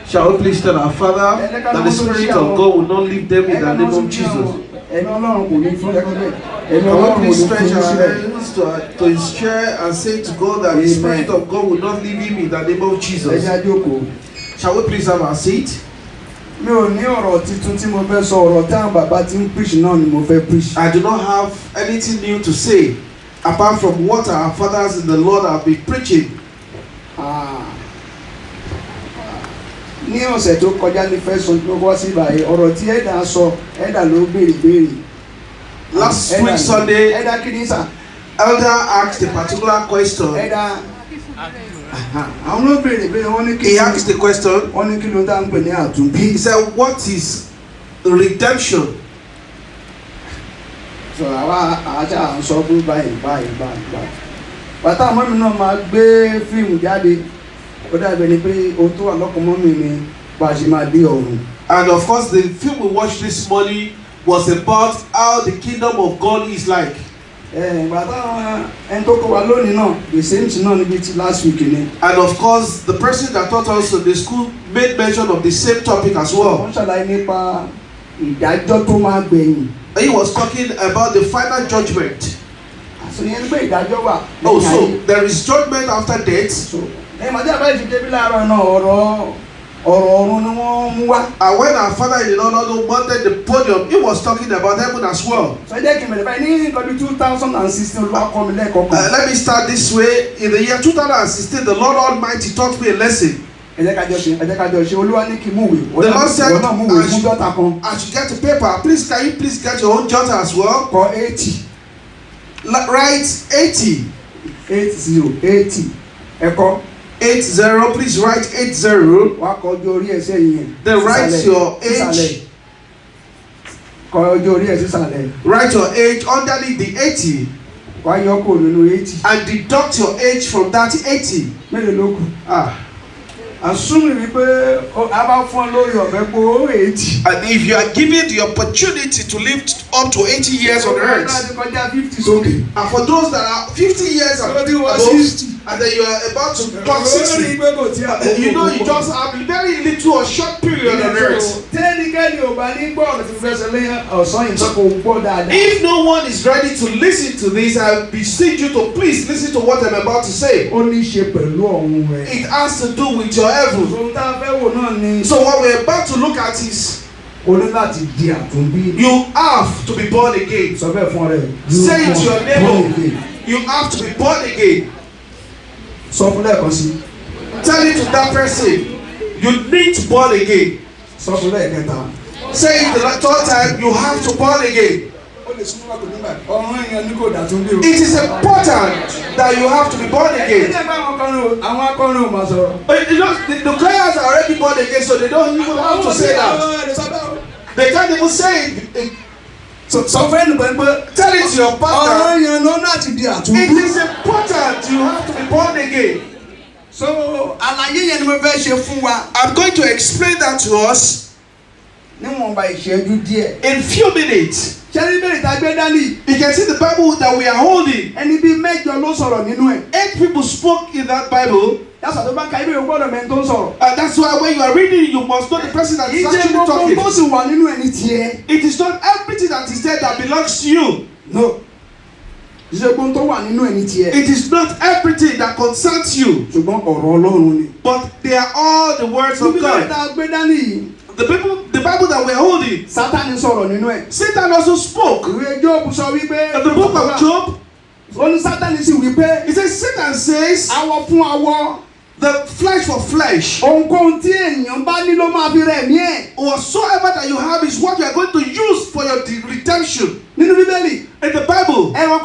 Shall we please tell our Father that the Spirit of God will not leave them in the name of Jesus? Can we please stretch our hands to his chair and say to God that the Spirit of God will not leave him in the name of Jesus? Shall we please have our seat? I do not have anything new to say apart from what our fathers in the Lord have been preaching. Last week Sunday, Elder asked a particular question. He asked the question. He said, what is redemption? So bàtà àmọ́ mi náà máa gbé fíìmù jáde ó dàbí ẹni pé ohun tó wà lọ́kàn mọ́ mi ni bá a ṣe máa dé ọ̀run. And of course the film we watched this morning was about how the kingdom of God is like. Bàtà ẹni tó kọ́ wa lónìí náà the same thing náà níbi tí last week ni. And of course the person that taught us in the school made mention of the same topic as well. Wọ́n ṣàlàyé nípa ìdájọ́ tó máa gbẹ̀yìn. He was talking about the final judgment. So there is judgment after death. And when our father in the Lord wanted the podium, he was talking about heaven as well. Let me start this way. In the year 2016, the Lord Almighty taught me a lesson. The Lord said, I should get a paper. Please, can you please get your own jotter as well? For 80. Write 80. 80. Echo. 80. Please write 80. Then write your age. Write your age underneath the 80. And deduct your age from that 80. And if you are given the opportunity to live up to 80 years on earth, and for those that are 50 years above, and then you are about to turn 60, you know you just have a very little or short period on earth. If no one is ready to listen to this, I beseech you to please listen to what I'm about to say. It has to do with your heaven. So what we're about to look at is you have to be born again. Say it to your neighbor. You have to be born again. Tell it to that person. You need to born again. Say it the third time. You have to born again. It is important that you have to be born again. The choirs are already born again, so they don't even have to say that. They can't even say it. So tell it to your partner. It is important you have to be born again. So I'm going to explain that to us in few minutes. You can see the Bible that we are holding. 8 people spoke in that Bible. And that's why when you are reading, you must know the person that is actually talking. It is not everything that is there that belongs to you. No. It is not everything that concerns you. But they are all the words of God. The Bible that we're holding, Satan also spoke. In the book of Job, it says, Satan says, the flesh for flesh. Whatsoever that you have is what you are going to use for your redemption. In the Bible, even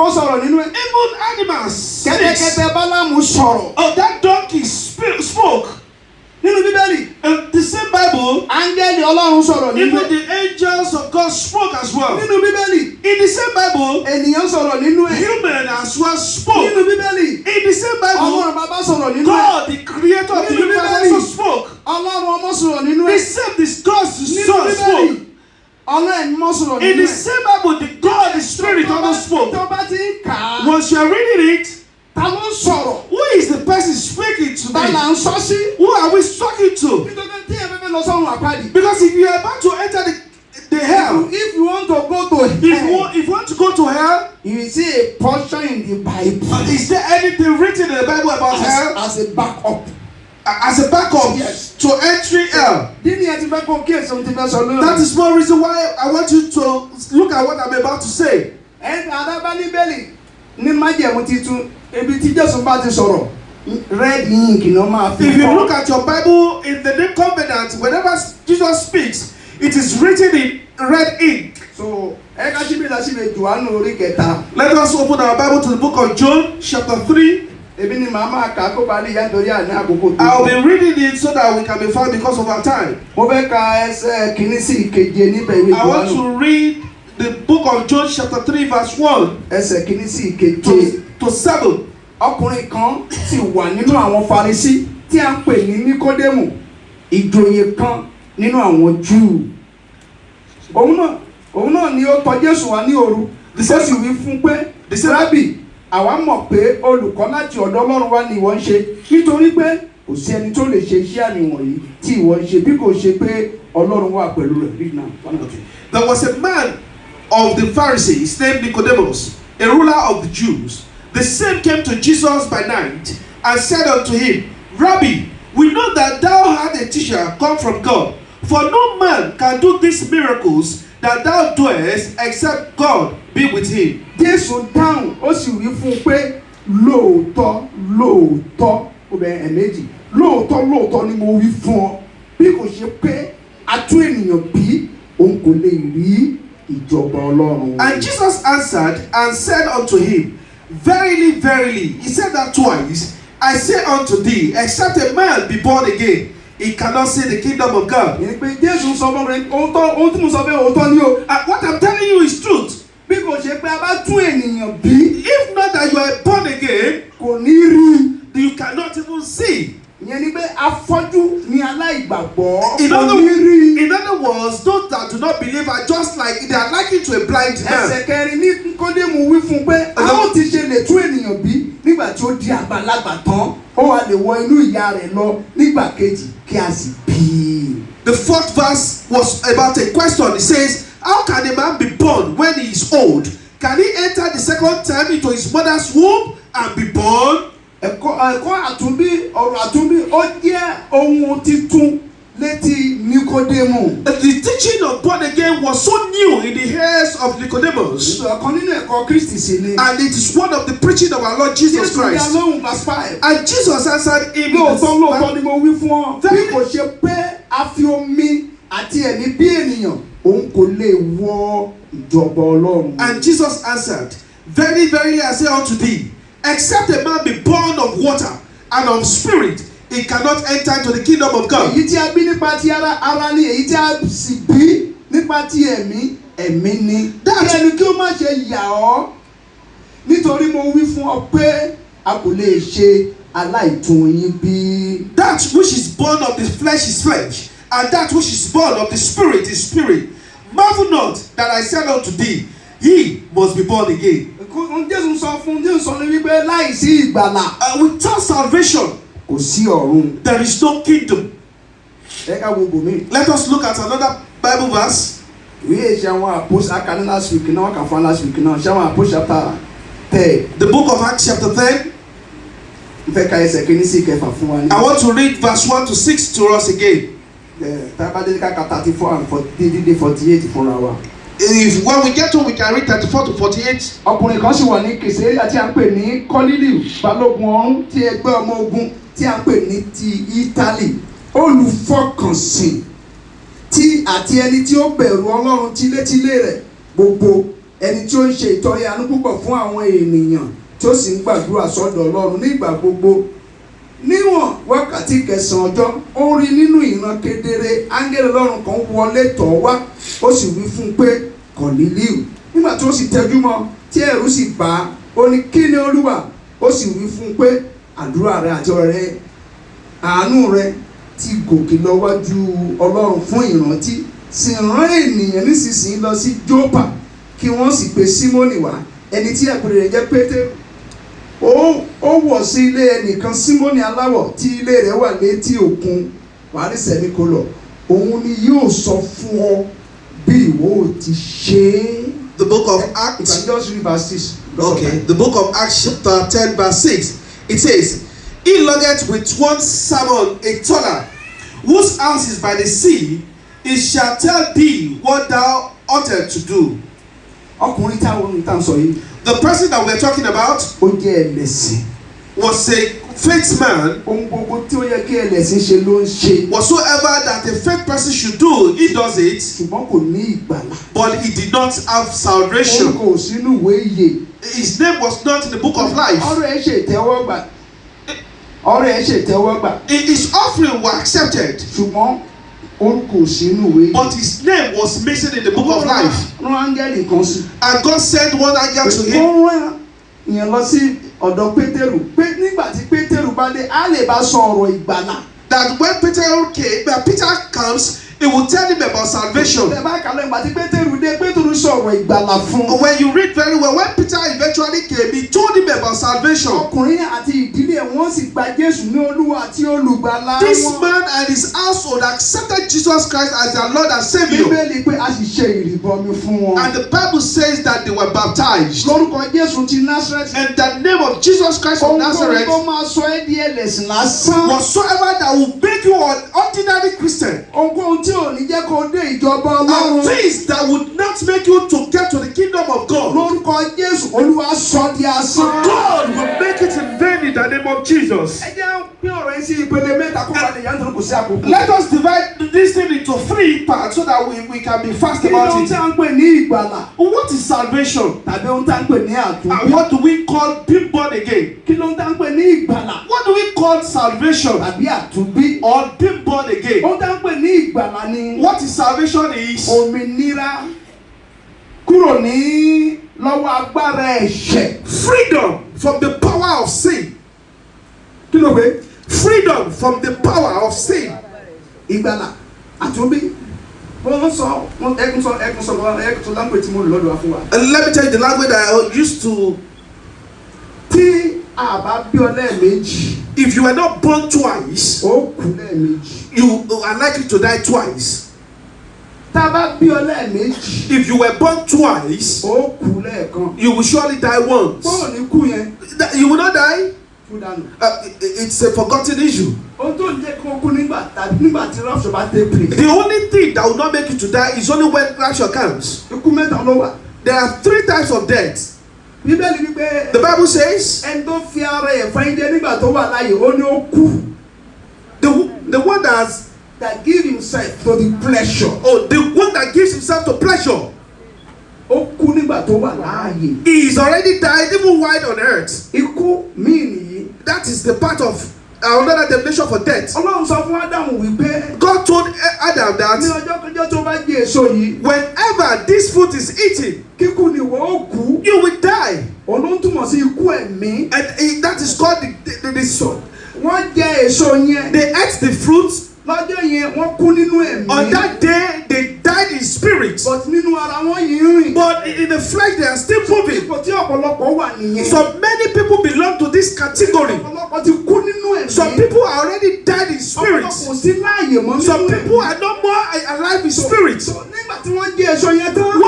animals speak. Oh, that donkey spoke. In the same Bible, even the angels of God spoke as well. In the same Bible, human as well spoke. In the same Bible, God, the creator of the universe, also spoke. The same God spoke. In the same Bible, the God, the Spirit, also spoke. Once you are reading it, Ta ló ń sọ̀rọ̀? Who is the person speaking to Ta là me? ń sọ sí? Who are we talking to? Nítorí tí ẹ fẹ́ lọ sọ́run àpáàdì. Because if you are about to enter the hell, If you want to go to if you hell, want to go to hell, you see a portion in the Bible is there anything written in the Bible about hell as a backup. as a backup Yes. to entering hell? Dídí ẹ ti fẹ́ kó kíyèsí ohun tí fẹ́ sọ lónìí. That is one reason why I want you to look at what I'm about to say. Ẹ adábá níbẹ̀lì ní májẹ̀mú titun ibi tí Jésù bá ti sọ̀rọ̀ red ink ni wọ́n máa fi If you kọ́. look at your Bible in the New Covenant, whenever Jesus speaks, it is written in red ink. So ẹ ká síbi la síbi Jòhánù orí kẹta. Let us open our Bible to the book of John, chapter 3. Ebi ni màá máa kà á kó ba lè yá nítorí àní àkókò tó. I'll be reading it so that we can be found because of our time. Mo fẹ́ ka ẹsẹ̀ kìíní sí ìkeje níbẹ̀ ìwé I want Jòhánù. to read the book of John, chapter 3, verse 1 Ẹsẹ̀ kìíní sí ìkeje. to 7. Ọkùnrin kan sì wà nínú àwọn Farisí tí a ń pè ní Níkódémù, ìjòyè kan nínú àwọn Júù. Òun náà ni ó tọ̀ Jésù wá ní òru. Ó sì wí fún pé, Rábì, àwa mọ̀ pé olùkọ́ láti ọ̀dọ̀ Ọlọ́run wá ni ìwọ ń ṣe, nítorí pé kò sí ẹni tó lè ṣe iṣẹ́ àmì wọ̀nyí tí ìwọ ń ṣe bí kò ṣe pé Ọlọ́run wà pẹ̀lú rẹ̀. Read now. Okay. There was a man of the Pharisees named Nicodemus, a ruler of the Jews. The same came to Jesus by night and said unto him, Rabbi, we know that thou art a teacher come from God, for no man can do these miracles that thou doest except God be with him. Jésù dáhùn ó sì wí fún un pé lóòótọ́ ó bẹ ẹ̀mẹ́jì lóòótọ́ ni mo wí fún ọ bí kò ṣe pé a tún ènìyàn bí òun kò lè rí ìjọba Ọlọ́run. And Jesus answered and said unto him, Verily, verily, he said that twice, I say unto thee, except a man be born again, he cannot see the kingdom of God. Ìyẹn pé Jésù sọ fún mi ohun tí mo sọ fẹ́ òótọ́ ni o. And what I'm telling you is truth. Bí kò ṣe pé a bá tún ènìyàn bí If not that you are born again, kò ní rí. you cannot even see. Ìyẹn ni pé afọ́jú ni aláìgbàgbọ́ In kò ní rí. other words, those that do not believe are just like, they are likened to a blind man. Ẹsẹ̀ kẹrin ní Níkódémù wí fún pé a ó ti ṣe lè tún ènìyàn bí nígbà tí ó di àgbàlagbà tán ó wá lè wọ inú ìyá rẹ̀ lọ nígbà kejì kí a sì bí i. The fourth verse was about a question. It says, how can a man be born when he is old? Can he enter the second time into his mother's womb and be born? Ẹ̀kọ́ àtúnbí ọ̀rọ̀ àtúnbí ó jẹ́ ohun titun létí Níkódémù. The teaching of born again was so new in the ears of Nicodemus. Ọ̀kan nínú ẹ̀kọ́ Kristi sì ni. And it is one of the preaching of our Lord Jesus Jésù ní Christ. alóhùn verse 5. And Jesus answered him, Lóòótọ́ ni mo wí fún ọ. Bí kò ṣe pé a fi omi àti ẹ̀mí bí ènìyàn, òun kò lè wọ ìjọba Ọlọ́run. And Jesus answered, Verily, verily, I say unto thee, except a man be born of water and of spirit, he cannot enter into the kingdom of God. Èyí tí a bí nípa ti ara ni, èyí tí a sì bí nípa ti ẹ̀mí ni. Kí ẹni kí ó má ṣe yà ọ́, nítorí mo wí fún ọ pé a kò lè ṣe aláìtún yín bí. That which is born of the flesh is flesh, and that which is born of the spirit is spirit. Marvel not that I said unto thee, he must be born again. Jésù sọ ní wípé láìsí ìgbàlà. Without salvation, kò sí ọ̀run. there is no kingdom. Ẹ ká wo bòmí. Let us look at another Bible verse. Ìwé ìṣe àwọn àpòsí akàní last week náà wọ́n kà fún last week náà ṣé àwọn àpòsí chapter 10. The book of Acts chapter 10. N fẹ́ ka ẹsẹ̀ kìíní sí ìkẹfà fún wa ní. I want to read verse 1 to 6 to us again. Tábàdé ká ka 34 and 48 fúnra wa. If when we get to, we can read 34 to 48. Ọkùnrin kan sì wà ní Kèsárìà tí a ń pè ní Kọ́nílíù balógun ọ̀rún tí ẹgbẹ́ ọmọ ogun tí a ń pè ní ti Ítálì, olùfọkànsìn tí àti ẹni tí ó bẹ̀rù Ọlọ́run tílétílé rẹ̀ gbogbo, ẹni tí ó ń ṣe ìtọrẹ àánú púpọ̀ fún àwọn ènìyàn tí ó sì ń gbàdúrà sọ́dọ̀ Ọlọ́run nígbà gbogbo. Níwọ̀n wákàtí 9 ọjọ́ ó rí nínú ìran kedere áńgẹ́lì Ọlọ́run kan wọlé tọ̀ wá, ó sì wí fún un pé Kọ̀nílíù. Nígbà tó sì tẹjú mọ́ tí ẹ̀rù sì bà á, ó ní kí ni Olúwa? Ó sì wí fún un pé àdúrà rẹ àti ọrẹ àánú rẹ ti gòkè lọ wájú Ọlọ́run fún ìrántí, sì rán ènìyàn nísinsìnyí lọ sí Jópa kí wọ́n sì pe Símónì wá, ẹni tí àpèrè rẹ̀ jẹ́ Pétérù. ó wọ̀ sí ilé ẹnìkan Símónì aláwọ̀ tí ilé rẹ̀ wà létí òkun wàá rí sẹ́míkólọ̀ òun ni yóò sọ fún ọ bí ìwọ ò ti ṣe é. The book of You Acts. can just read verse 6. Okay, the book of Acts chapter 10 verse 6. It says, he lodgeth with one Simon a tanner, whose house is by the sea. He shall tell thee what thou oughtest to do. Ọkùnrin táwọn ń sọ yìí. The person that we're talking about Ó jẹ́ ẹlẹ́sìn. was a faith man. Ohun gbogbo tí ó yẹ kí ẹlẹ́sìn ṣe ló ń ṣe. Whatsoever that a faith person should do, he does it, Ṣùgbọ́n kò ní ìgbàlà. but he did not have salvation. Orúkọ ò sínú ìwé ìyè. His name was not in the book of life. Ọ̀rọ̀ ẹ̀ ṣe ìtẹ́wọ́gbà. Ọ̀rọ̀ ẹ̀ ṣe ìtẹ́wọ́gbà. His offering were accepted, Ṣùgbọ́n orúkọ ò sínú ìwé ìyè. but his name was missing in the book of life. Rán áńgẹ́lì kan sí. And God sent one angel to him. Ó rán ìyẹn lọ sí ọ̀dọ̀ Pétérù pé nígbà tí Pétérù bá dé á lè bá sọ ọ̀rọ̀ ìgbàlà. That when Peter came, when Peter comes, he will tell him about salvation. Ṣé bá kàlọ́ ìgbà tí Pétérù dé Pétérù sọ ọ̀rọ̀ ìgbàlà fún. When you read very well, when Peter eventually came, he told him about salvation. Ọkùnrin àti ìdílé wọn sì gba Jésù ní Olúwa àti olùgbàlà wọn. This man and his household accepted Jesus Christ as their Lord and Savior. Bíbélì pé a sì ṣe ìrìbọmi fún wọn. And the Bible says that they were baptized. Lórúkọ Jésù ti Násírẹ́tì. In the name of Jesus Christ of Nazareth, Ohun tó máa sọ ẹ́ di ẹlẹ́sìn lásán. whatsoever that will make you an ordinary Christian, Ohunkóhun tí ò ní jẹ́ kó dé ìjọba and Ọlọ́run. things that would not make you to get to the kingdom of God, Lórúkọ Jésù Olúwa sọ di asán. God will make it in vain in the name of Jesus. Ẹ jẹ́ pín ọ̀rọ̀ yìí sí ìpele mẹ́ta kó ba lè yá nítorí kò sí àkókò. Let us divide this thing into 3 parts so that we can be fast Kí ló about ń it. tá ń pè ní ìgbàlà? What is salvation? Tàbí ohun tá ń pè ní And àtúnbí? what do we call being born again? Kí ló ń tá ń pè ní ìgbàlà? What do we call salvation Tàbí àtúnbí? or being born again? Ohun tá ń pè ní ìgbàlà ni What is salvation is òmìnira kúrò ní lọ́wọ́ agbára ẹ̀ṣẹ̀. freedom from the power of sin. Kí ló pé? Freedom from the power of sin. Ìgbàlà àtúnbí. Wọ́n sọ ẹkún sọ láńpẹ̀ tí mo lò lọ́dọ̀ wa fún wa. And let me tell you the language that I used to. Tí a bá bí ọ lẹ́ẹ̀mejì, If you were not born twice, ó kú lẹ́ẹ̀mejì. you are likely to die twice. Tá a bá bí ọ lẹ́ẹ̀mejì, If you were born twice, ó kú lẹ́ẹ̀kan. you will surely die once. Bọ́ọ̀ ní kú yẹn You will not die. kú dànù. It's a forgotten issue. Ohun tó ń jẹ́ kó kú nígbà tí rapture bá take place. The only thing that will not make you to die is only when rapture comes. Ikú mẹ́ta ló wà. There are 3 types of death. Bíbélì wípé The Bible says ẹni tó fi ara ẹ̀ fáyíndé nígbà tó wà láàyè ó ní ó kú. the one That give himself to the pleasure. the one that gives himself to pleasure, Ó kú nígbà tó wà láàyè. he is already died even while on earth. Ikú míì nìyí. That is the part of another definition for death. Ọlọ́run sọ fún Ádámù wípé God told Adam ní that ọjọ́ kọjọ́ tó bá jẹ èso yìí, whenever this fruit is eaten, kíkú ni wọ́n ó kú. you will die. Òun ló ń túmọ̀ sí ikú ẹ̀mí. And that is called the soul. Wọ́n jẹ èso yẹn. They ate the fruit. Lọ́jọ́ yẹn wọ́n kú nínú ẹ̀mí. On that day, they died in spirit. But nínú ara wọn yìí ń rìn. But in the flesh, they are still moving. Ipò tí ọ̀pọ̀lọpọ̀ wà nìyẹn. So many people belong to this category. Ọ̀pọ̀lọpọ̀ ti kú nínú ẹ̀mí. Some people are already died in spirit. Ọ̀pọ̀lọpọ̀ kò sí láàyè mọ́ nínú Some ẹ̀mí. people are no more alive in spirit. So nígbà tí wọ́n jẹ èso yẹn tán.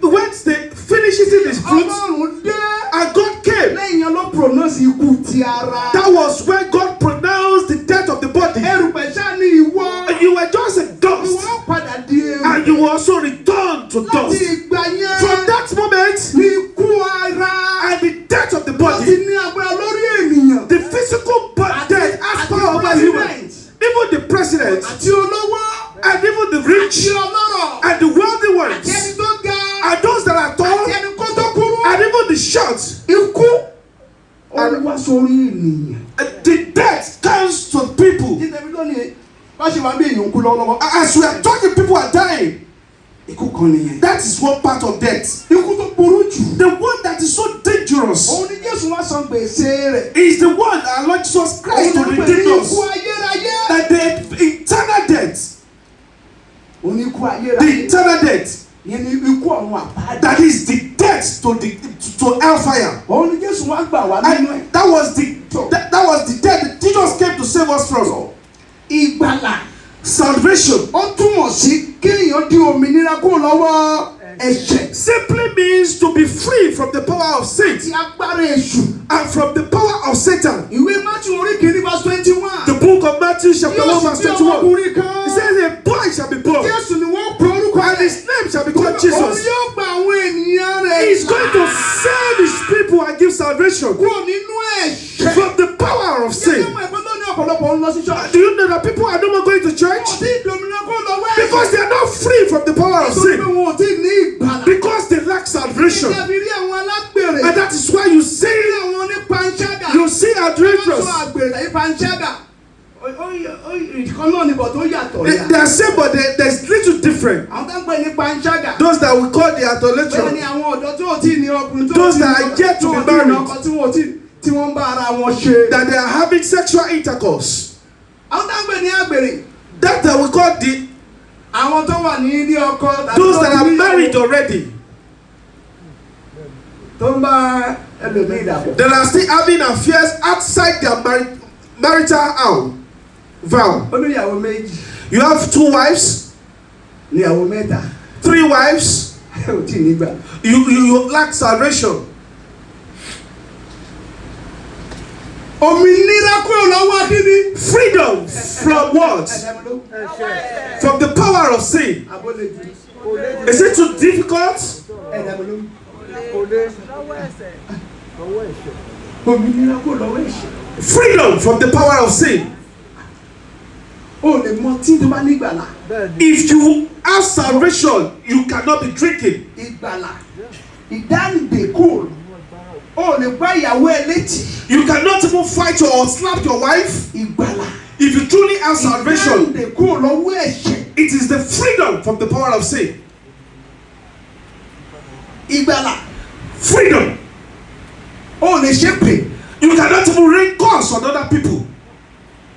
Once they finish eating this fruit, Ọlọ́run dé. and God came, Lẹ́yìn yẹn ló pronounce ikú ti ara. that was when God pronounced the death of the body. Erùpẹ̀ ṣáà ni ìwọ. And you were just a dust, Ìwọ padà di ewu. and you will also return to Láti dust. ìgbà yẹn. From that moment, Ní ikú ara. and the death of the Wọ́n ti body, ní agbára lórí ènìyàn. the physical death has power over human. Even the president, Àti olówó. and even the rich, Àti ọlọ́rọ̀. and the wealthy Àti ones, ẹni tó ga. and those that are tall, Àti ẹni kó tó kúrú. and even the short. Ikú. Ó wá sórí ènìyàn. The death comes to people. Títẹ̀bí lónìí, bá ṣe wá bí èèyàn ń kú lọ́wọ́lọ́wọ́. As we are talking, people are dying. Ikú kan nìyẹn. That is one part of death. Ikú tó burú jù. The one that is so dangerous Òun ni Jésù wá san gbèsè rẹ̀. is the one our Lord Jesus Christ to Òun ló pè ní redeem ikú us. ayérayé. That the eternal death, Òun ni ikú the ayérayé. eternal death, Yẹn ni ikú ọ̀run àpáàdé. That is the death to hellfire. Òun ni Jésù wá gbà wá nínú ẹ̀. And that was the death Jesus came to save us from. Ìgbàlà. Salvation. Ó túmọ̀ sí kéèyàn di òmìnira kúrò lọ́wọ́ ẹ̀ṣẹ̀. Simply means to be free from the power of sin. Ti agbára èṣù. And from the power of Satan. Ìwé Matthew orí kìíní verse 21. The book of Matthew chapter 1 verse 21. Ọkùnrin kan. It says a boy shall be born. Jésù ni wọ́n pe orúkọ And his name shall be called Jesus. Òun yóò gba àwọn ènìyàn rẹ̀. He is going to save his people and give salvation Kúrò nínú ẹ̀ṣẹ̀. from the power of sin. Ṣé ẹgbẹ́ tó ní ọ̀pọ̀lọpọ̀ ń lọ sí ṣọ́ọ̀ṣì? Do you know that people are no more going to church? Wọ́n ti dòmìnira kúrò lọ́wọ́ ẹ̀ṣẹ̀. Because they are not free from the power of Nítorí pé sin. wọn ò tí ì ní ìgbàlà. Because they lack salvation. Ìjẹ́bi rí àwọn alágbèrè. And that is why you see Àwọn onípanṣágà. adulterers. Wọ́n sọ àgbèrè tàbí panṣágà. Ìkan náà ni bọ̀ tó yàtọ̀ yà. They are same, but there's little different. Àwọn tó ń pè ní panṣágà. Those that we call the Bẹ́ẹ̀ ni idolaters. àwọn ọ̀dọ́ tó ò tí ì ní ọkùnrin tó Those that are yet to be married. tí wọ́n ń bá ara wọn ṣe. That they are having sexual intercourse. Àwọn tó ń pè ní àgbèrè. That we call the Àwọn tó wà ní ilé ọkọ. those that are married already. Tó ń bá ẹlòmíì dàpọ̀. That are still having affairs outside their marital vow. Ó ní ìyàwó méjì. You have 2 wives, Ìyàwó mẹ́ta. 3 wives. Ò tí ì nígbà. You lack salvation. Òmìnira kúrò lọ́wọ́ kíni. Freedom from what? From the power of sin. Is it too difficult? Òmìnira kúrò lọ́wọ́ ẹ̀ṣẹ̀. Freedom from the power of sin. O lè mọ tí tó bá nígbàlà. If you have salvation, you cannot be drinking. Ìgbàlà. Ìdáǹdè kúrò. O lè gbá ìyàwó ẹ létí. You cannot even fight or slap your wife. Ìgbàlà. If you truly have salvation, Ìdáǹdè kúrò lọ́wọ́ ẹ̀ṣẹ̀. it is the freedom from the power of sin. Ìgbàlà. Freedom. O lè ṣépè. You cannot even rain curse on other people.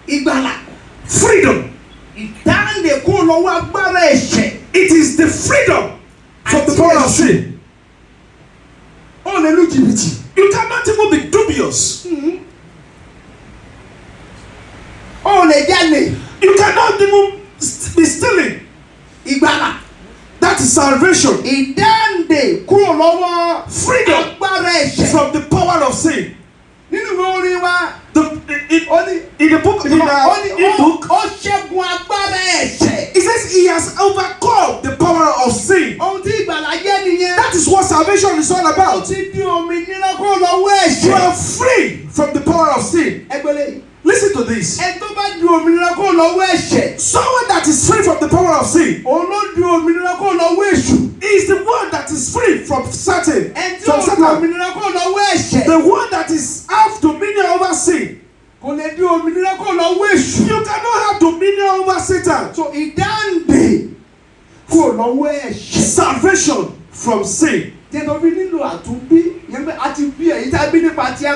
Ìgbàlà. Freedom. Ìdáǹdè kúrò lọ́wọ́ agbára ẹ̀ṣẹ̀. It is the freedom from the power of sin. O lè lu jìbìtì. You cannot even be dubious. O lè jalè. You cannot even be stealing. Ìgbàlà. That is salvation. Ìdáǹdè kúrò lọ́wọ́ Freedom agbára ẹ̀ṣẹ̀. from the power of sin. Nínú ìwé orin wa. In the book, book, ó ṣẹ́gun agbára ẹ̀ṣẹ̀. it says he has overcome the power of sin. Ohun tí ìgbàlà jẹ́ nìyẹn. That is what salvation is all Ó about. ti di òmìnira kúrò lọ́wọ́ You ẹ̀ṣẹ̀. are free from the power of sin. Ẹgbẹ́lẹ́. Listen to this. Ẹ tó bá di òmìnira kúrò lọ́wọ́ ẹ̀ṣẹ̀. Someone that is free from the power of sin Òun ló di òmìnira kúrò lọ́wọ́ èṣù. is the one that is free from Satan. Ẹ tí From ó di Satan. òmìnira kúrò lọ́wọ́ ẹ̀ṣẹ̀. The one that is have dominion over sin. Kò lè di òmìnira kúrò lọ́wọ́ èṣù. You cannot have dominion over Satan. So ìdáǹdè kúrò lọ́wọ́ ẹ̀ṣẹ̀. Salvation from sin. Tẹ́tọ́ bí nílò àtúnbí yẹn pé a ti bí ẹ̀ yìí tá a bí nípa ti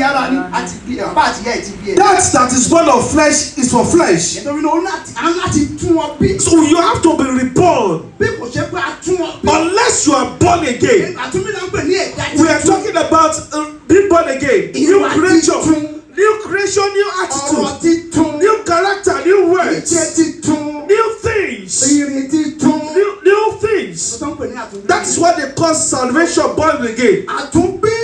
ara ni a ti bí ẹ̀ bàbá àti ìyá ẹ̀ ti bí ẹ̀. That is born of flesh is for flesh. Tẹ́tọ́ bí náà láti tún wọn bí. So you have to be reborn. Bí kò ṣe pé a tún wọn bí. Unless you are born again. Àtúnbí náà ń pè ní ẹ̀dá We are talking about being born again. New creation. New creation, new Ọ̀rọ̀ attitude. títún. New character, new words. Ìṣe títún. New things. Ìrìn títún. New things. Tó ń pè ní àtúnbí. That is what they call salvation, born again. Àtúnbí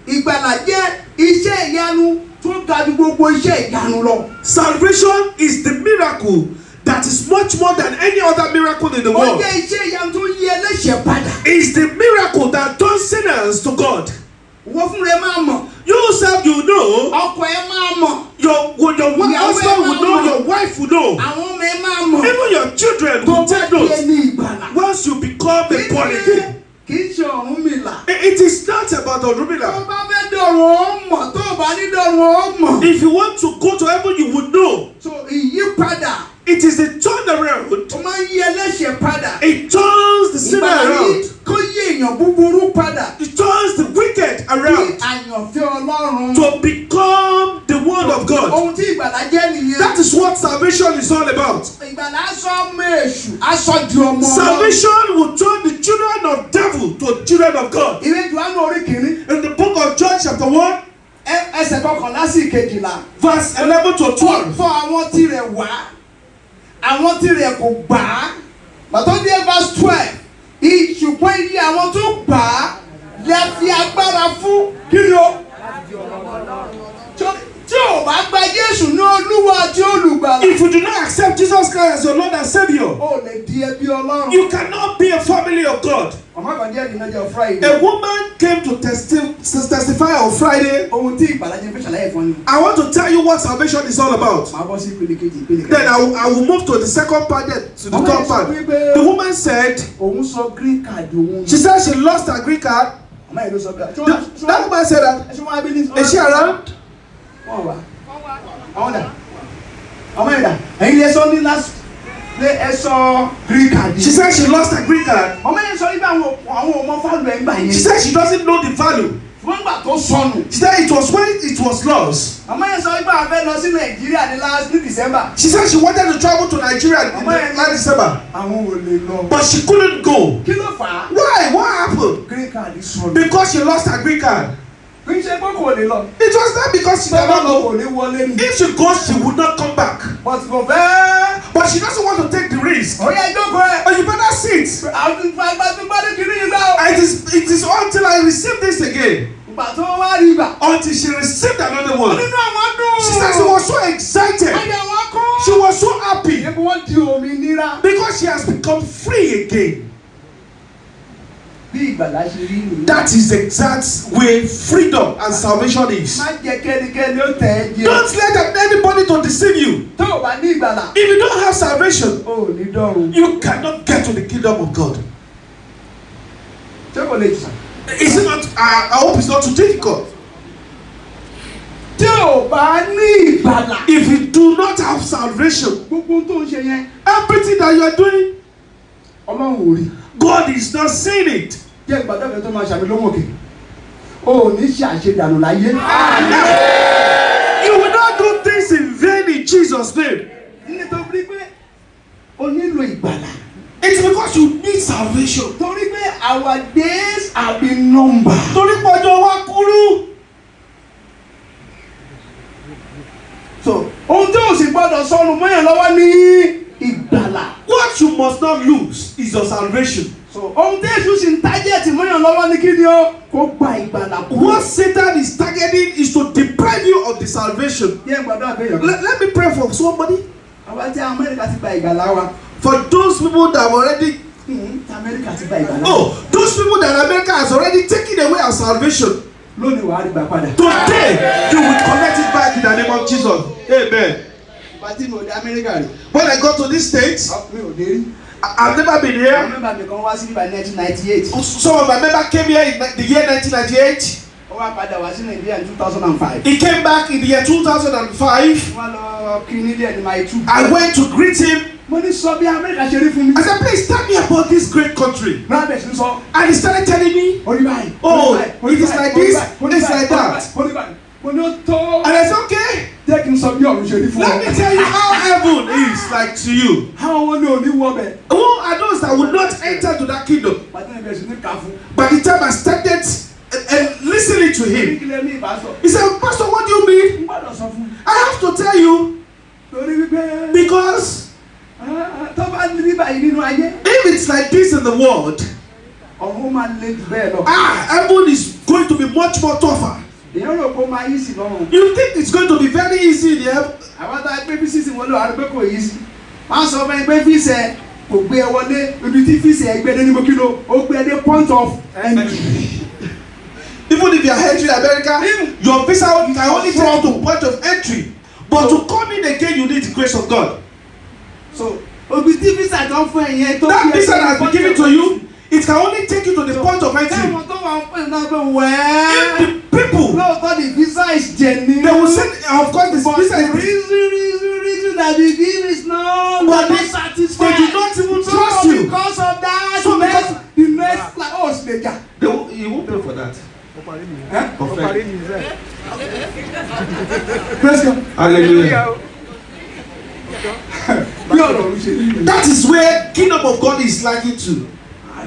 ìgbàlà jẹ́ iṣẹ́ ìyanu tó ga ju gbogbo iṣẹ́ ìyanu lọ. Salvation is the miracle that is much more than any other miracle in the Ó world. jẹ́ iṣẹ́ ìyanu tó yí ẹlẹ́ṣẹ̀ padà. It's the miracle that turns sinners to God. Wọ́n fún rẹ máa mọ̀. You yourself, you know. Ọkọ ẹ máa mọ̀. Your husband will know. Your wife will know. Àwọn ọmọ ẹ máa mọ̀. Even your children will take Tó bá di note. ẹni ìgbàlà. Once you become a born again. Kì í ṣe Ọ̀rúnmìlà. It is not about Tó Orumila. bá fẹ́ dọ̀rùn ó mọ̀. Tó bá ní dọ̀rùn ó mọ̀. If you want to go to heaven, you would know. So ìyípadà. It is the turnaround. Ó máa ń yí ẹlẹ́ṣẹ̀ padà. It turns the sinner Ìgbàlà yìí around. kó yí èèyàn búburú padà. It turns the wicked Bí around àyànfẹ́ Ọlọ́run. to become the word of God. Ohun tí ìgbàlà jẹ́ nìyẹn. That is what salvation is all about. Salvation will turn the children of devil to children of God. In the book of John chapter 1, verse 11 to 12. Verse 12. Ìṣùpọ̀ iye àwọn tó gbà á lè fi agbára fún kí ló. Tí o bá gba Jésù ní Olúwa àti Olùgbàlà. If you do not accept Jesus Christ as your Lord and Savior, o lè di ẹbí Ọlọ́run. You cannot be a family of God. A woman came to testify on Friday. I want to tell you what salvation is all about. Then I will move to the second part, to the third part. The woman said, she said she lost her green card. That woman said that. Is she around? She said she lost her green card. She said she doesn't know the value. She said it was when it was lost. She said she wanted to travel to Nigeria in last December, but she couldn't go. Why? What happened? Because she lost her green card. It was not because she never go. If she goes, she would not come back. But she doesn't want to take the risk. But you better sit. It is until I receive this again. Until she received another one. She said she was so excited. She was so happy. Because she has become free again. That is the exact way freedom and salvation is. Don't let anybody to deceive you. If you don't have salvation, you cannot get to the kingdom of God. Is it not? I hope it's not too difficult. If you do not have salvation, everything that you are doing, God is not seeing it. You will not do things in vain in Jesus' name. It's because you need salvation. Our days have been numbered. So, what you must not lose is your salvation. So, what Satan is targeting is to deprive you of the salvation. Let me pray for somebody. For those people that have already those people that America has already taken away our salvation. Today you will collect it back in the name of Jesus. Amen. When I got to this state, I've never been here. Some of my members came here in the year 1998. He came back in the year 2005. I went to greet him. I said, please tell me about this great country. And he started telling me, oh, it is like this, it is like that. And I said, okay, let me tell you how heaven is like to you. Who are those that will not enter to that kingdom? By the time I started and listening to him, he said, Pastor, what do you mean? I have to tell you, because if it's like this in the world, heaven is going to be much more tougher. You think it's going to be very easy in the heaven? Point of entry. Even if you are entering America, your visa can only take you to point of entry. But to come in again, you need the grace of God. So, that visa that has been given to you, it can only take you to the point of entry. If the people, the visa is genuine, they will say, of course, the visa is reason that the give is not, but they do not even trust you. Because of that, so the next flight, you won't pay for that. Praise God. Hallelujah. bí ọ̀rọ̀ ọ̀run ṣe rí. That is where kingdom of God is likened to.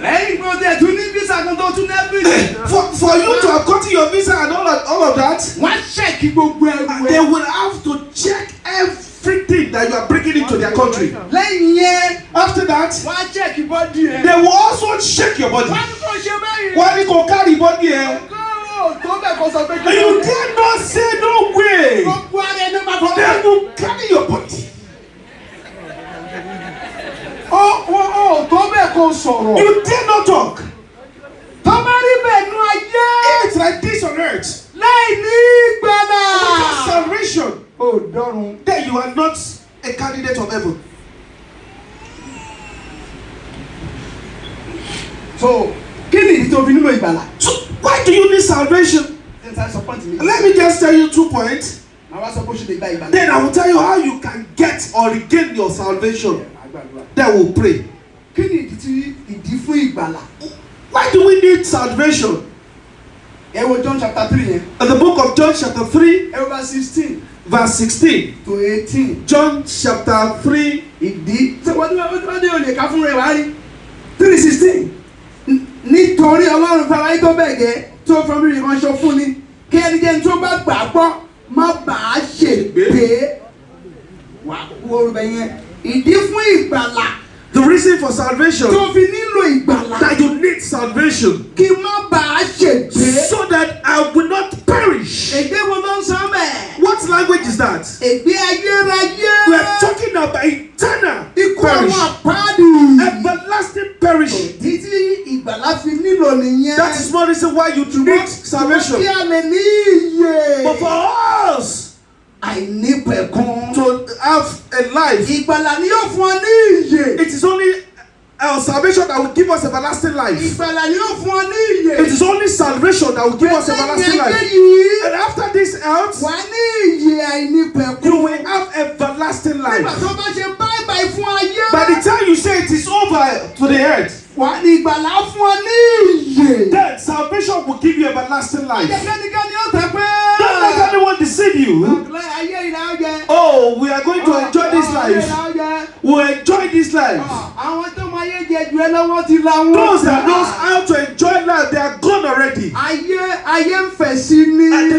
lẹ́yìn pé o tẹ̀ tún ní visa kan tó tún ní everything. For you to have gotten your visa and all of that, wọ́n ṣẹ̀kì gbogbo ẹrù they ẹ̀. will have to check everything that you are bringing into their country. lẹ́yìn yẹn After that, wọ́n á ṣẹ̀kì bọ́dì ẹ̀. they will also check your body. wọ́n ní kò ṣe báyìí. Wọ́n ní kò carry body ẹ. tó bẹ̀ kó sọ pé kí You dare not say no way. gbogbo ara ẹni máa fọwọ́. They will carry your body. ó tó bẹ̀ kó sọ̀rọ̀. You dare not talk. tó bá rí bẹ́ẹ̀ nú ayé. It's like this on earth. láì ní ìgbàlà. Without salvation, ó dọ́run. then you are not a candidate of heaven. so kí ni ìdí tó fi nílò ìgbàlà. So why do you need salvation? Let me just tell you 2 points. màá wá sọ pé ó ṣe lè gba ìgbàlà. Then I will tell you how you can get or regain your salvation. Then we'll pray. kí ni ìdí fún ìgbàlà. Why do we need salvation? ẹ wo John chapter 3 yẹn. In the book of John chapter 3, ẹ wo verse 16 verse 16. to 18. John chapter 3. ìdí tí wọ́n dé olè ká fún rẹ̀ wá rí 3:16 nítorí ọlọ́run fara yín tó bẹ̀ gẹ́ tó fún mi ìránṣọ fún ni kí ẹnikẹ́ni tó bá gbà gbọ́ má bàa ṣègbé wà wọ́n rẹ̀ yẹn ìdí fún ìgbàlà. The reason for salvation, tó fi nílò ìgbàlà. that you need salvation, kí má bàa ṣègbé. so that I will not perish. ègbé wo ló ń sọ bẹ́ẹ̀. What language is that? ègbé ayérayé. We are talking about eternal ikú perish, àwọn àpáàdì. everlasting perish. títí ìgbàlá fi nílò nìyẹn. That is one reason why you need salvation. kí a lè ní iyè. But for us àìnípẹ̀kun. to have a life, ìgbàlà ni yóò fún ọ ní iyè. it is only salvation that will give us everlasting life. ìgbàlà ni yóò fún ọ ní iyè. It is only salvation that will give us everlasting life. yìí. And after this earth, wà á ní iyè àìnípẹ̀kun. you will have everlasting nígbà life. tó bá ṣe báyìí fún ayé. By the time you say it is over to the earth, wà á ní ìgbàlà fún ọ ní iyè. then salvation will give you everlasting life. ẹnikẹ́ni ó tẹ̀ pé. Don't let anyone deceive you. ayé ìlà ọjẹ. Oh, we are going to enjoy this life. We will enjoy this life. àwọn tó máa yé jẹ ju ẹ lọ́wọ́ ti la wọn. Those that knows how to enjoy life, they are gone already. ayé ń fẹ̀ sí ni. And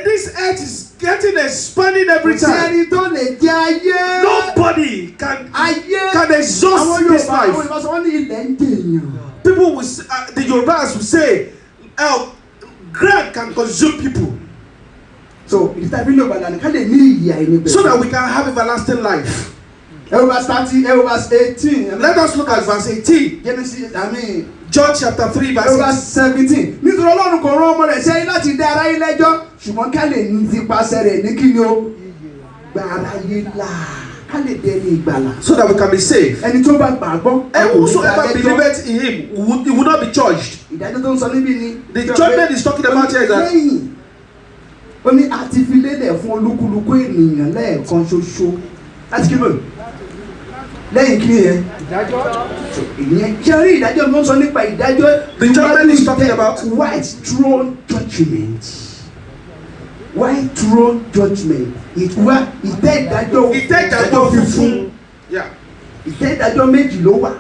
this earth is getting expanding every kò sí time. ẹni tó lè jẹ ayé. Nobody can ayé. exhaust àwọn this Yorùbá life. àwọn Yorùbá sọ wọ́n ní ilẹ̀ ń dèèyàn. People will, the Yorubas will say, ground can consume people. so ìdítàbí ló gbàdá ní ká lè ní ìyè àìníbẹ̀. So that we can have everlasting life. verse 18. Let us look at verse 18. Genesis John chapter 3 verse 17. nítorí Ọlọ́run kò rán ọmọ rẹ̀ sẹ́yìn láti dá aráyé lẹ́jọ́ ṣùgbọ́n ká lè ní tipasẹ̀ rẹ̀ ní kíni o gba aráyé là ká lè dé ní ìgbàlà. so that we can be saved. ẹni tó bá gbàgbọ́. And whosoever believeth in him he will not be judged. ìdájọ́ tó ń sọ níbí ni. The judgment is talking about here that. lẹ́yìn ó ní àti fi lélẹ̀ fún olúkúlùkù ènìyàn lẹ́ẹ̀kan ṣoṣo láti kí ló lẹ́yìn kí yẹn. ìdájọ́ ìyẹn jẹ́rí ìdájọ́ ló ń sọ nípa ìdájọ́. The judgment is talking about white throne judgment. White throne judgment. ìtura ìtẹ́ ìdájọ́ funfun. ìtẹ́ ìdájọ́ méjì ló wà.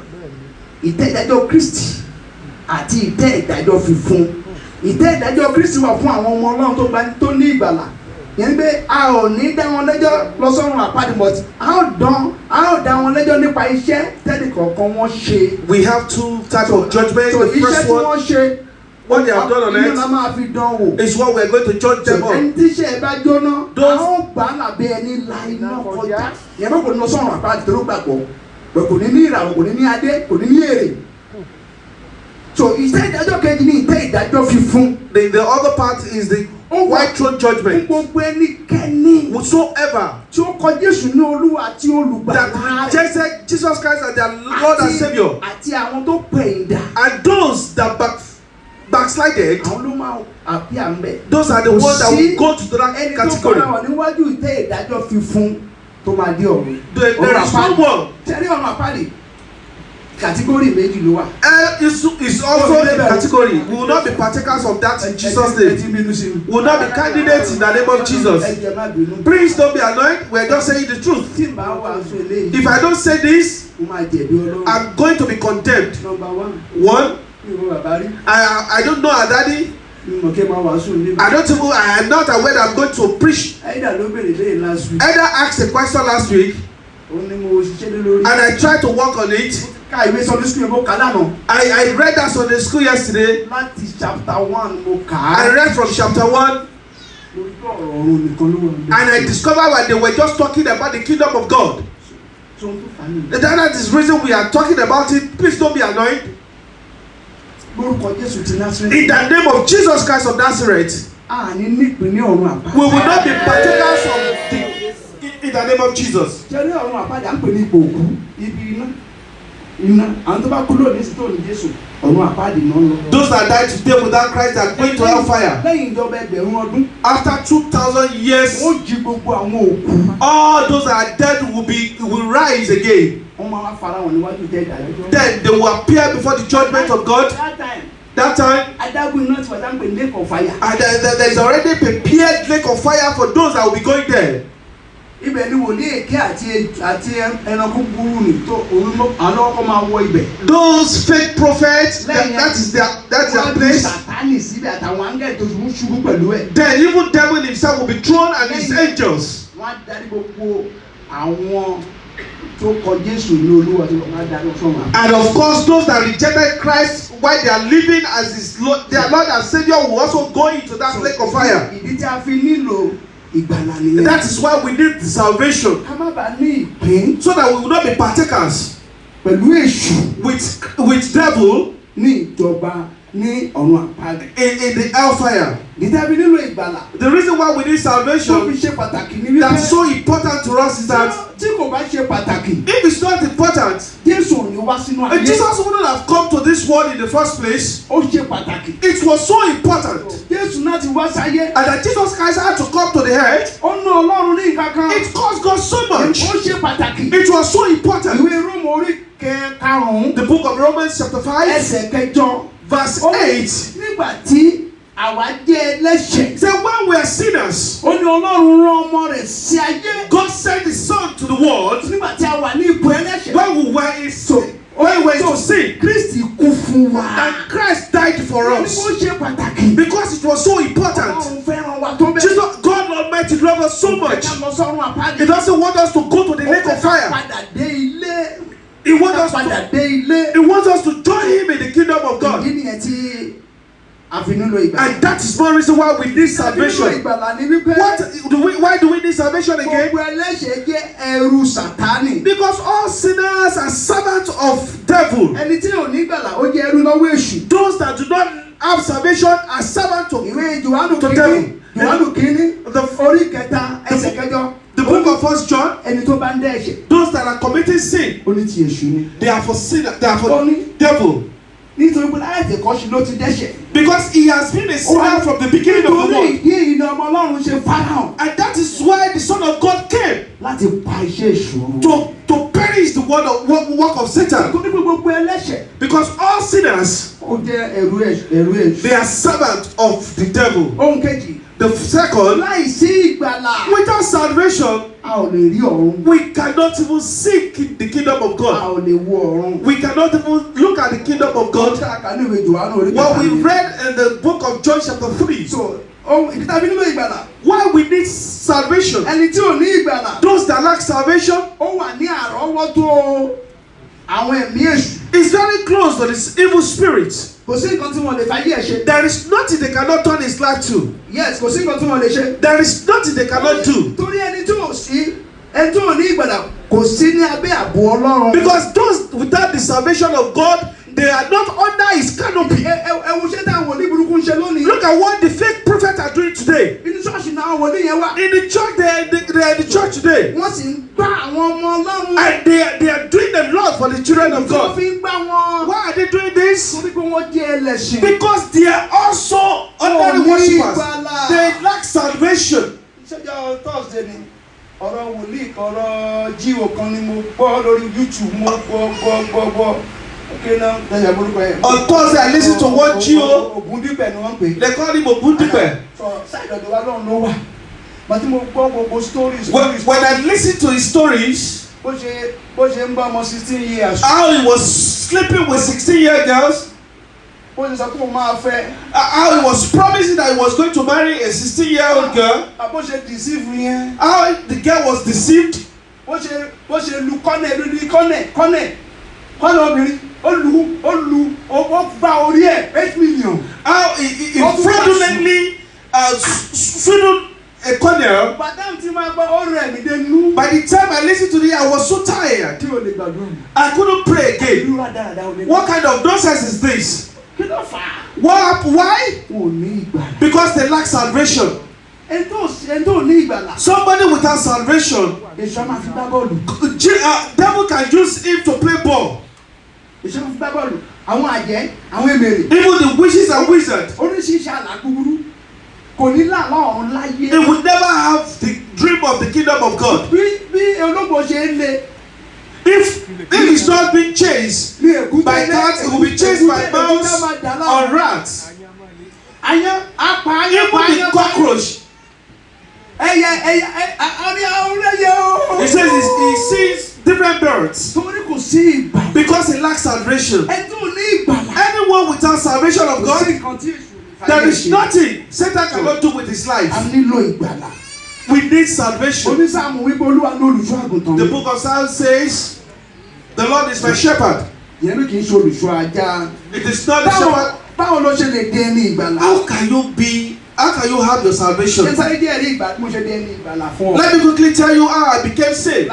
ìtẹ́ ìdájọ́ Kristi àti ìtẹ́ ìdájọ́ funfun. ìtẹ́ ìdájọ́ Kristi wà fún àwọn ọmọ Ọlọ́run tó ní ìgbàlà. yẹn pé a ò ní dá wọn lẹ́jọ́ lọ sọ́run àpáàdì but a ó dá wọn lẹ́jọ́ nípa iṣẹ́ tẹ́lẹ̀ kọ̀ọ̀kan wọ́n ṣe. We have two types of judgment. so The first one, what they have done on earth, is what we are going to judge them on. ẹni tíṣẹ́ ẹ bá jóná a ó gbà á làbẹ́ ẹni la iná kọjá. yẹn bá kò ní lọ sọ́run àpáàdì tó ló gbàgbọ́ pé kò ní ní ìràwọ̀ kò ní ní adé kò ní ní èrè. so ìtẹ́ ìdájọ́ kejì ní ìtẹ́ ìdájọ́ fífún. The other part is the white throne judgment. gbogbo ẹnikẹ́ni whosoever tí ó kọ Jésù ní Olúwa àti olùgbàlà that rejected Jesus Christ as their Lord and Saviour, àti àwọn tó pẹ̀yìndà. and those that backslided, àwọn ló máa àbí àmbẹ̀. those are the ones that will go to that ẹni tó category. fara wà níwájú ìtẹ́ ìdájọ́ fífún tó máa dé ọ̀run. There is no one. tẹ̀lé ọ̀run àpáàdì Category méjì ló wà. Is also a category. We will not be partakers of that in Jesus' name. We will not be candidates in the name of Jesus. Please don't be annoyed. We are just saying the truth. If I don't say this, I'm going to be condemned. One, I don't know our daddy. I am not aware that I'm going to preach. Either asked a question last week, and I tried to work on it. I read that Sunday school yesterday. I read from chapter 1. And I discovered when they were just talking about the kingdom of God. That is the reason we are talking about it. Please don't be annoyed. In the name of Jesus Christ of Nazareth, we will not be partakers of in the name of Jesus. Those that died today without Christ are going to hellfire. After 2,000 years, all those that are dead will rise again. Then they will appear before the judgment of God. That time, there is already a prepared lake of fire for those that will be going there. Those fake prophets, that is their place. Then even devil himself will be thrown and his angels. And of course, those that rejected Christ while they are living as his Lord, their Lord and Savior, will also go into that lake of fire. That is why we need the salvation, so that we will not be partakers with devil in the hellfire. The reason why we need salvation that's so important to us is that if it's not important, Jesus wouldn't have come to this world in the first place. It was so important, and that Jesus Christ had to come to the earth. It cost God so much. It was so important. The book of Romans chapter 5 verse 8. So when we are sinners, God sent his son to the world when we were in sin. And Christ died for us because it was so important. God Almighty loves us so much. He doesn't want us to go to the lake of fire. He wants us to join him in the kingdom of God. And that is one reason why we need salvation. Why do we need salvation again? Because all sinners are servants of devil. Those that do not have salvation are servants of devil. The book of 1 John, those that are committing sin, they are for sin, they are for devil. Because he has been a sinner from the beginning of the world. And that is why the Son of God came to perish the work of Satan. Because all sinners, they are servants of the devil. The second, without salvation, we cannot even seek the kingdom of God. We cannot even look at the kingdom of God. What we read in the book of John chapter 3. Why we need salvation? Those that lack salvation, it's very close to this evil spirit. There is nothing they cannot turn his life to. Yes, there is nothing they cannot do. Because those without the salvation of God, they are not under his canopy. Look at what the fake prophets are doing today. In the church, they are in the church today. And they are doing the Lord for the children of God. Why are they doing this? Because they are also under the worshippers. They lack salvation. Ọ̀rọ̀ wòlíì ọ̀rọ̀ jíò kan ni mo gbọ́ lórí YouTube mo gbọ́ On Thursday, I listened to one Gio. They call him Ogundipe. When I listened to his stories, how he was sleeping with 16-year girls, how he was promising that he was going to marry a 16-year-old girl, how the girl was deceived, how he fraudulently swindled a corner. By the time I listened to it, I was so tired. I couldn't pray again. What kind of nonsense is this? Why? Because they lack salvation. Somebody without salvation, devil can use him to play ball. Even the witches and wizards, they would never have the dream of the kingdom of God. If it's not being chased by cats, it will be chased by mouse or rats. Even the cockroach. He says he sees different birds because he lacks salvation. Anyone without salvation of God, there is nothing Satan cannot do with his life. We need salvation. The book of Psalms says, the Lord is my shepherd. It is not the shepherd. How can you have your salvation? Let me quickly tell you how I became saved.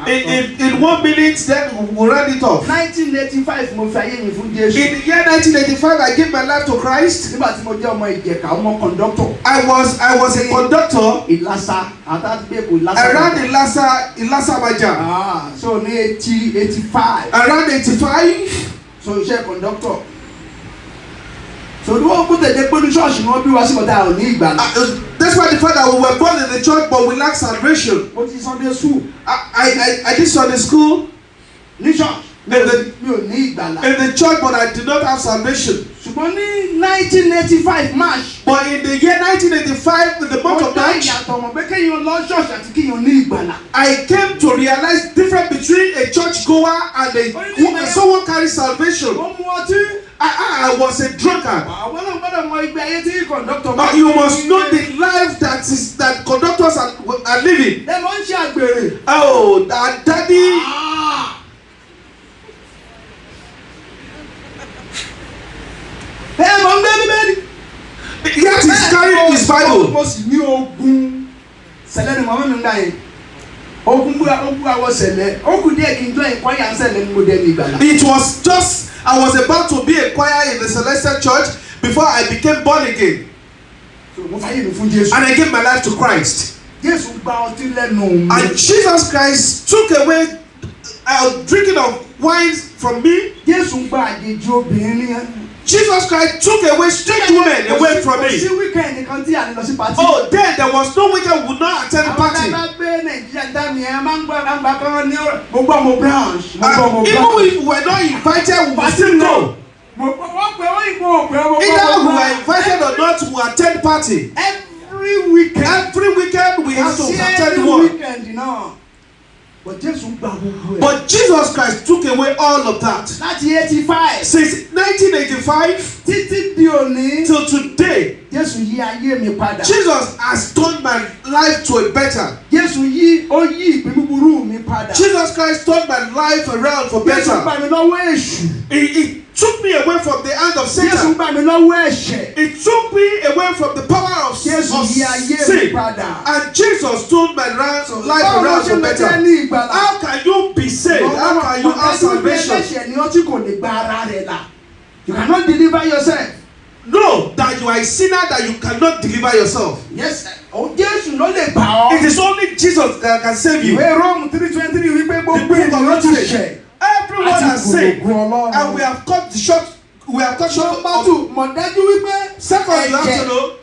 In 1 minute, then we'll round it off. 1985, in the year 1985, I gave my life to Christ. I was a conductor. Around Ilasa Maja. So in 85. Around 85. So you're a conductor. So do I put the church in what we was about our need? That's why the fact that we were born in the church, but we lack salvation. What is Sunday school? I did Sunday school. In the church, but I did not have salvation. So only 1985 March. But in the year 1985, in the month of March, I came to realize the difference between a church goer and someone carries salvation. I was a drunkard. But you must know the life that conductors are living. Oh, daddy. Yet he's carrying his Bible. It was just, I was about to be a choir in the Celestial Church before I became born again. And I gave my life to Christ. And Jesus Christ took away drinking of wine from me. Jesus Christ took away strange women away from me. Oh, then there was no weekend we would not attend the party. Even if we were not invited, we would still go. Either we were invited or not, we would attend party. Every weekend we have to attend one. But Jesus Christ took away all of that. Since 1985 till today, Jesus has turned my life to a better. Jesus Christ turned my life around for better. He took me away from the hand of Satan. It took me away from the power of sin. And Jesus turned my life around for better. How can you be saved? How can you have salvation? You cannot deliver yourself. No, that you are a sinner, that you cannot deliver yourself. Yes. It is only Jesus that can save you. Rome 3:23 everyone has sinned, and we have cut short. We have cut short. Second, you have to know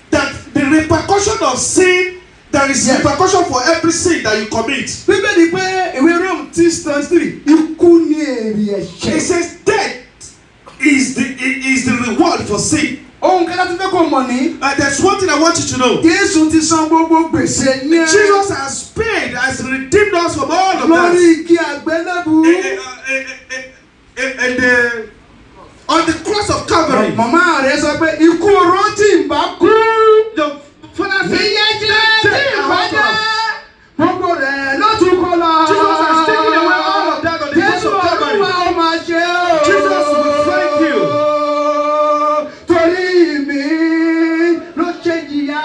that the repercussion of sin there is repercussion for every sin that you commit. Bíbélì pé ìwé Rome 6:3 ikú ni èrè ẹ̀ṣẹ̀. It says death is the reward for sin. Ohun kẹ́lá tí fẹ́ kó mọ̀ ní. There's one thing I want you to know. Jésù ti san gbogbo gbèsè yẹn. Jesus has paid, has redeemed us from all of that. Lórí igi àgbélébùú. On the cross of Calvary. Màmá rẹ̀ sọ pé ikú oró tí ń bá kú. The Father said, Ìyẹn jẹ́ tí ń bá jẹ́. Gbogbo rẹ̀ ló tún kọ́ lọ. Jesus has taken away all of that on the cross of Calvary. Jésù Olúwa ó máa ṣe o. Jesus will thank you. Torí mi ló ṣe jìyà.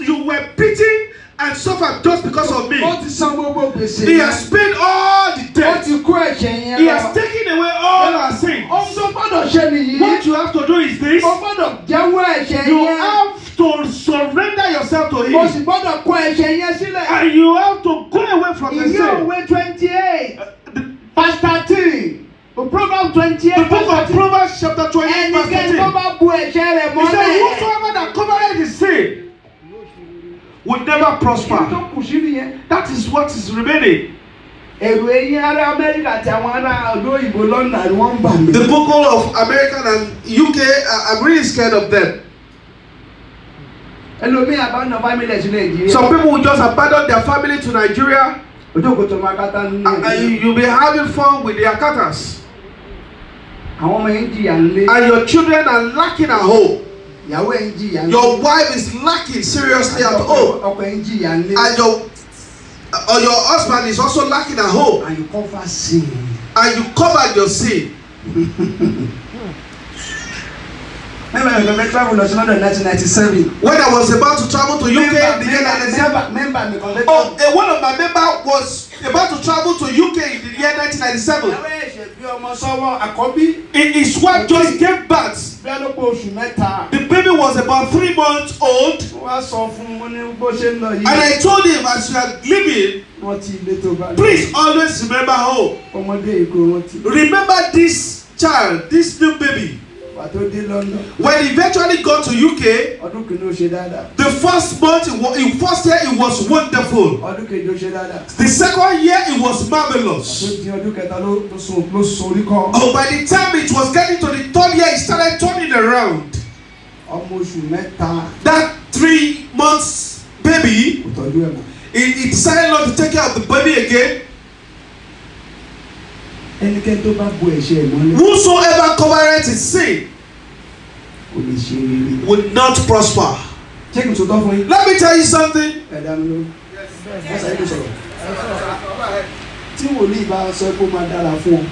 You were beaten and suffered just because of me. Ó ti san gbogbo gbèsè. He has paid all the Ó debt. ti kó ẹ̀ṣẹ̀ yẹn lọ. He has taken away all our sins. Ohun tó gbọ́dọ̀ ṣe nìyí. What you have to do is this. O gbọ́dọ̀ jẹ́wọ́ ẹ̀ṣẹ̀ You yẹn. have to surrender yourself to O Him. sì gbọ́dọ̀ kọ ẹ̀ṣẹ̀ yẹn sílẹ̀. And you have to go away from the Ìwé sin. òwe 28 verse 13. Proverbs 28 The book of verse 13. Proverbs chapter 28 verse Ẹnikẹ́ni tó 13. bá bu ẹ̀ṣẹ̀ rẹ̀ He said, mọ́lẹ̀. whosoever that covereth his sin will never prosper. Tó kù sí nìyẹn. That is what is remaining. Èrò eyín ará Amẹ́ríkà àti àwọn ará ọ̀dọ́ òyìnbó London ni wọ́n ń bà mí. The people of American and UK, I'm really scared of them. Ẹlòmíì àbáná family ẹ̀ sí Nàìjíríà. Some people will just abandon their family to Nigeria, Ojú òkú tó máa kátá nínú and you'll be having fun with their catters. àwọn ọmọ yẹn ń jìyà ńlé. And your children are lacking at home. Ìyàwó ẹ̀ ń jìyà ńlé. Your wife is lacking seriously at home. Ọkọ ẹ̀ ń jìyà ńlé. And your husband is also lacking at home. And you cover sin. And you covered your sin. Remember when I traveled to London in 1997? When I was about to travel to UK in the year 1997. One of my members was about to travel to UK in the year 1997. His wife just gave birth. The baby was about 3 months old. And I told him, as you are leaving, please always remember home. Remember this child, this new baby. When he eventually got to UK, the first month, first year it was wonderful. The second year it was marvelous. Oh, by the time it was getting to the third year, it started turning around. That 3 months baby, he decided not to take care of the baby again. Whosoever covereth his sin will not prosper. Let me tell you something.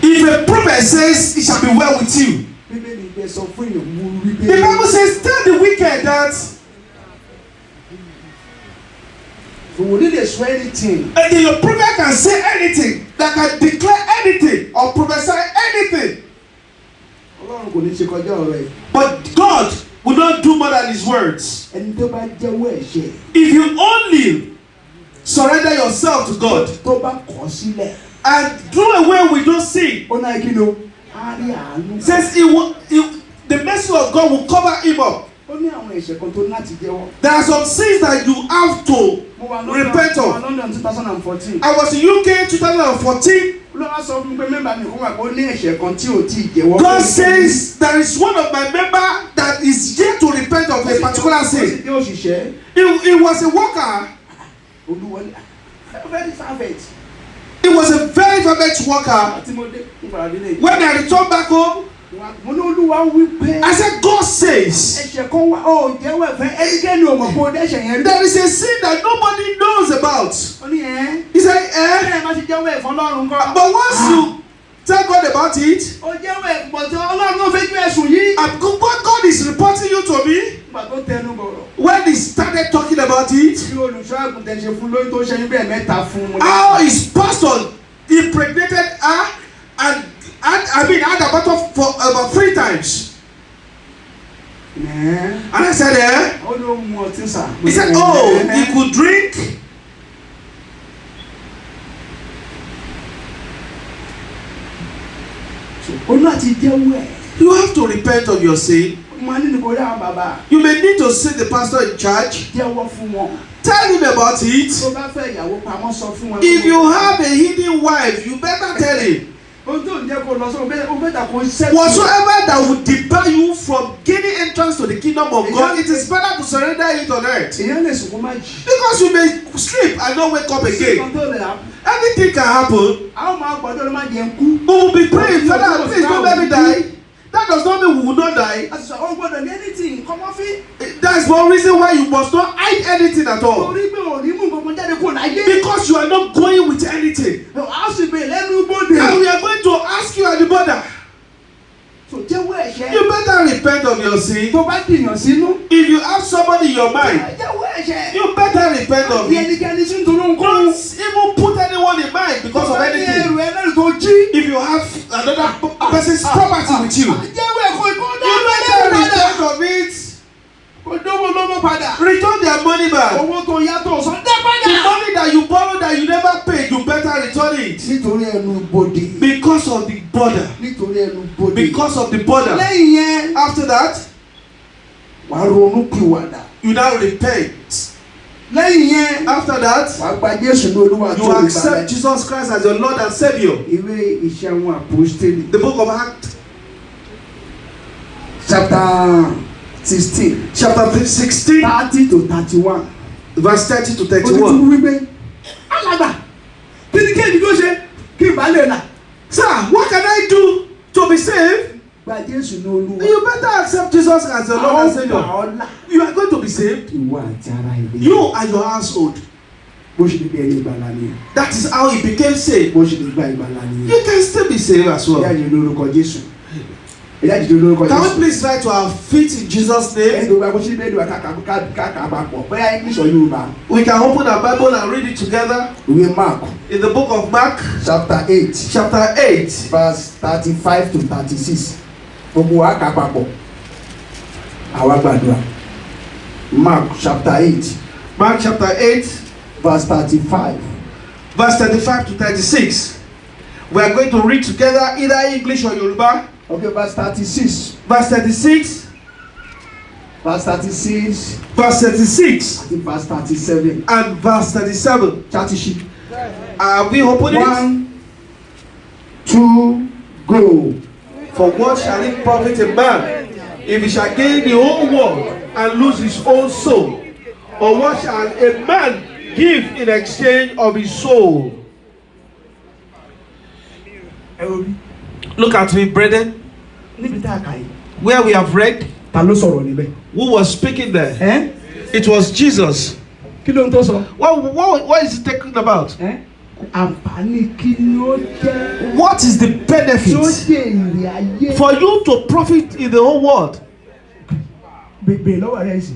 If a prophet says it shall be well with you, the Bible says, tell the wicked that and your prophet can say anything, that can declare anything or prophesy anything. But God will not do more than His words. If you only surrender yourself to God and do away with those sins, says the mercy of God will cover him up. There are some sins that you have to repent of. I was in UK 2014. God says there is one of my members that is yet to repent of a particular sin. He was a worker. He was a very fervent worker. When I returned back home, I said, God says there is a sin that nobody knows about. He said, but once you tell God about it, what God is reporting you to me, when he started talking about it, how his pastor impregnated her and had about for about 3 times. And I said, He said, oh, he could drink. You have to repent of your sin. máa ní níbo rí àwọn bàbá. You may need to see the pastor in charge. Jẹ́wọ́ fún wọn. Tell him about it. Tó bá fẹ́ ìyàwó pamọ́ sọ fún wọn. If you have a hidden wife, you better tell him. Ohun tó ń jẹ́ kó lọ sọ o bẹ́ẹ̀ kó ṣẹ́. Whatsoever that would debar you from gaining entrance to the kingdom of God, it is better to surrender it on earth. Èèyàn lè sùn kó má jì. Because you may sleep and not wake up again. Sísan tó lè hàn. Anything can happen. Àwọn máa gbọ́dọ̀ ló máa jẹun kú. We will be praying, Father, please don't let me die. That does not mean we will not die. A ti sọ o gbọ́dọ̀ ní anything kọ́mọ́ fi. That's one reason why you must not hide anything at all. Torí pé òní mú nǹkan jáde kó láyé. Because you are not going with anything. A sì bèèrè lẹ́nu bóde. And we are going to ask you at the border. So jẹ́wọ́ ẹ̀ṣẹ̀. You better repent of your sin. Tó bá dìyàn sínú. If you have somebody in your mind, Jẹ́wọ́ ẹ̀ṣẹ̀. you better repent of Bí it. ẹnikẹ́ni sí nítorí ohun Don't kọ́. even put anyone in mind because of anything. Ẹrù ẹlẹ́rù tó jí. If you have another person's property with you, Jẹ́wọ́ ẹ̀kọ́ ìkọ́ you better repent of it. Kò dówó lọ́mọ padà. Return their money back. Owó tó yá tó sọ dá The padà. money that you borrowed that you never paid, you better return it. Nítorí ẹnu bodè. Because of the border. Nítorí ẹnu bodè. Because of the border. Lẹ́yìn yẹn. After that, Wàá ronú pìwàdà. you now repent. Lẹ́yìn yẹn. After that, Wàá gba Jésù ní Olúwa tó you lè accept bàbá. Jesus Christ as your Lord and Savior. Ìwé Iṣẹ́ àwọn Àpọ́stélì. The book of Acts, Chapter 16. chapter 16, 30 to 31. verse 30 to Ó ti 31. tún wípé. Alàgbà. Kí ni kéèdì ló ṣe? Kí ìbá lè là. Sir, what can I do to be saved? Gba Jésù ní Olúwa. You better accept Jesus as your Lord and Àwọn Savior. ọ̀la. You are going to be saved. Ìwọ àti ara ilé. You and your household. Bó ṣe lè bí ẹni ìgbàlá ni. That is how he became saved. Bó ṣe lè gba ìgbàlá ni. You can still be saved as well. Ìyá ìdí lórúkọ Jésù. Ìyá ìdí lórúkọ Can we Jésù. please try to have faith in Jesus' name? Ẹni tó gba bó ṣe lè dùn kàkà papọ̀. Bóyá English or Yorùbá. We can open our Bible and read it together Ìwé Mark in the book of Mark, chapter 8 chapter 8, verse 35 to 36. Gbogbo wa kà papọ̀. Àwa gbàdúrà. Mark chapter 8 Mark chapter 8, verse 35. verse 35 to 36. We are going to read together either English or Yoruba. Okay, verse 36. Verse 36, Verse 36 verse 36, àti verse 37. and verse 37. Chattership. Are we opening it? 1, 2, go. For what shall it profit a man if he shall gain the whole world and lose his own soul? Or what shall a man give in exchange of his soul? Look at me, brethren, Níbi tá a kà yìí. where we have read, Ta ló sọ̀rọ̀ níbẹ̀? who was speaking there? Ẹ́ It was Jesus. kí ló ń tó sọ? What is he talking about? Ẹ́ àǹfààní kí ni ó jẹ́? What is the Tí ó benefit jẹ́ èrè ayé. for you to profit in the whole world? Bèbè lọ́wọ́ rẹ̀ sì.